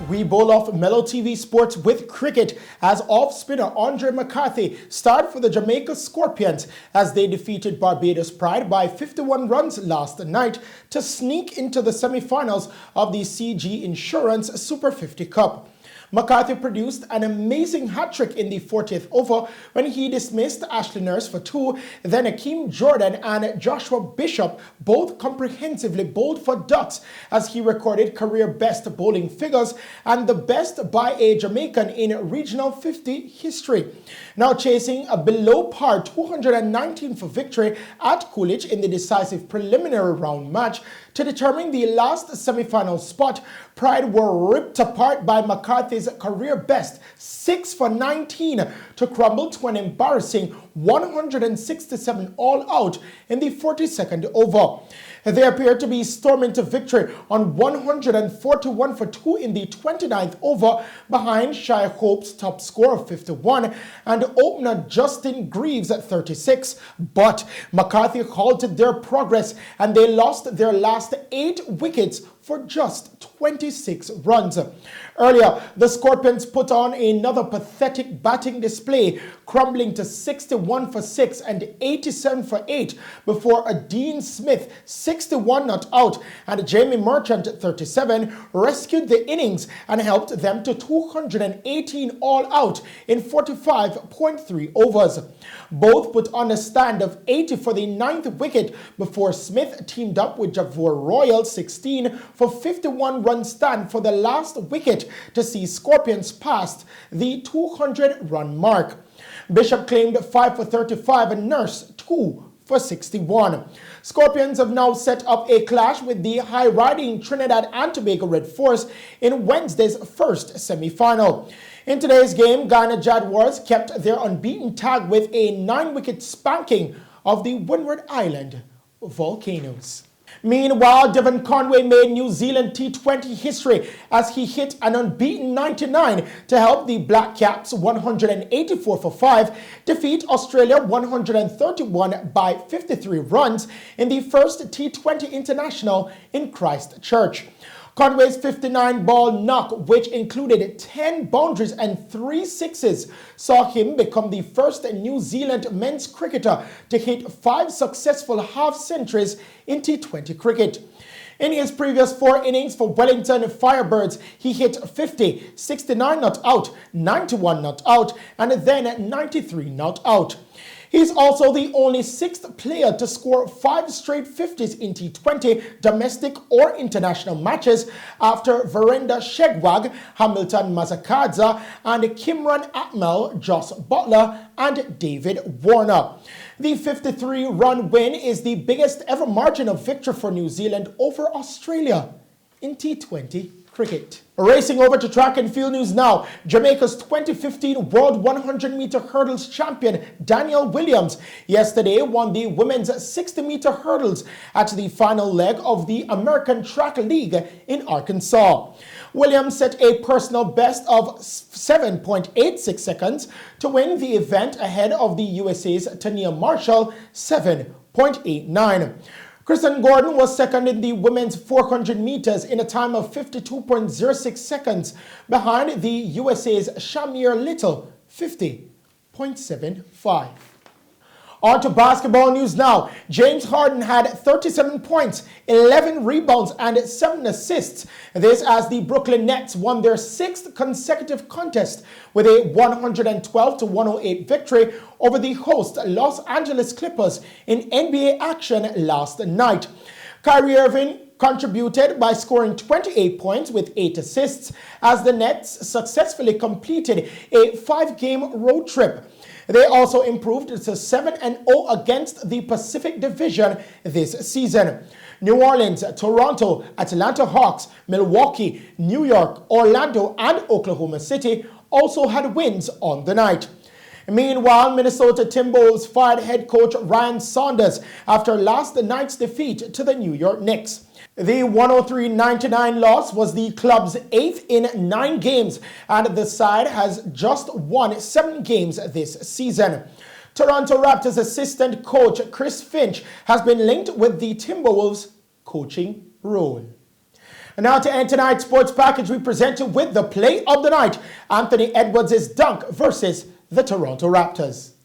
We bowl off Mello TV Sports with cricket as off-spinner Andre McCarthy starred for the Jamaica Scorpions as they defeated Barbados Pride by 51 runs last night to sneak into the semi-finals of the CG Insurance Super 50 Cup. McCarthy produced an amazing hat-trick in the 40th over when he dismissed Ashley Nurse for 2, then Akeem Jordan and Joshua Bishop both comprehensively bowled for ducks as he recorded career-best bowling figures and the best by a Jamaican in Regional 50 history. Now chasing a below-par 219 for victory at Coolidge in the decisive preliminary round match to determine the last semi-final spot, Pride were ripped apart by McCarthy's career best 6 for 19 to crumble to an embarrassing 167 all out in the 42nd over. They appeared to be storming to victory on 141 for 2 in the 29th over behind Shy Hope's top score of 51 and opener Justin Greaves at 36. But McCarthy halted their progress and they lost their last 8 wickets for just 26 runs. Earlier, the Scorpions put on another pathetic batting display, crumbling to 61 for 6 and 87 for 8 before a Dean Smith 61 not out and Jamie Merchant 37 rescued the innings and helped them to 218 all out in 45.3 overs. Both put on a stand of 80 for the 9th wicket before Smith teamed up with Javor Royal 16 for 51 run stand for the last wicket to see Scorpions past the 200 run mark. Bishop claimed 5 for 35 and Nurse 2 for 61. Scorpions have now set up a clash with the high-riding Trinidad and Tobago Red Force in Wednesday's first semi-final. In today's game, Ghana Jaguars kept their unbeaten tag with a 9-wicket spanking of the Windward Island Volcanoes. Meanwhile, Devon Conway made New Zealand T20 history as he hit an unbeaten 99 to help the Black Caps 184 for 5 defeat Australia 131 by 53 runs in the first T20 International in Christchurch. Conway's 59-ball knock, which included 10 boundaries and 3 sixes, saw him become the first New Zealand men's cricketer to hit 5 successful half-centuries in T20 cricket. In his previous 4 innings for Wellington Firebirds, he hit 50, 69 not out, 91 not out, and then 93 not out. He's also the only 6th player to score 5 straight 50s in T20 domestic or international matches after Virender Shegwag, Hamilton Mazakadza, and Kimran Atmel, Joss Butler, and David Warner. The 53-run win is the biggest ever margin of victory for New Zealand over Australia in T20 cricket. Racing over to track and field news now. Jamaica's 2015 World 100-meter hurdles champion Danielle Williams yesterday won the women's 60-meter hurdles at the final leg of the American Track League in Arkansas. Williams set a personal best of 7.86 seconds to win the event ahead of the USA's Tania Marshall 7.89. Kristen Gordon was second in the women's 400 meters in a time of 52.06 seconds behind the USA's Shamir Little 50.75. On to basketball news now. James Harden had 37 points, 11 rebounds, and 7 assists. This as the Brooklyn Nets won their 6th consecutive contest with a 112-108 victory over the host Los Angeles Clippers in NBA action last night. Kyrie Irving contributed by scoring 28 points with 8 assists as the Nets successfully completed a 5-game road trip. They also improved to 7-0 against the Pacific Division this season. New Orleans, Toronto, Atlanta Hawks, Milwaukee, New York, Orlando, and Oklahoma City also had wins on the night. Meanwhile, Minnesota Timberwolves fired head coach Ryan Saunders after last night's defeat to the New York Knicks. The 103-99 loss was the club's 8th in 9 games, and the side has just won 7 games this season. Toronto Raptors assistant coach Chris Finch has been linked with the Timberwolves coaching role. And now to end tonight's sports package, we present you with the play of the night. Anthony Edwards' dunk versus the Toronto Raptors.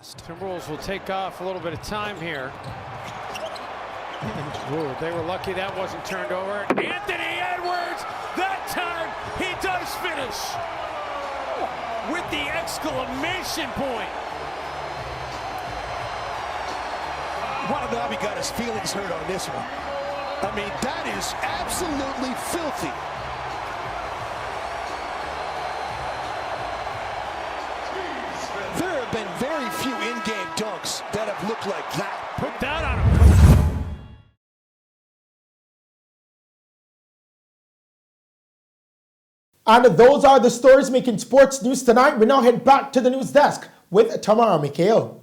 Timberwolves will take off a little bit of time here. Ooh, they were lucky that wasn't turned over. Anthony Edwards, that time he does finish with the exclamation point. Watanabe got his feelings hurt on this one. I mean, that is absolutely filthy. There have been very few in-game dunks that have looked like that. Put that on him. And those are the stories making sports news tonight. We now head back to the news desk with Tamara Mikhail.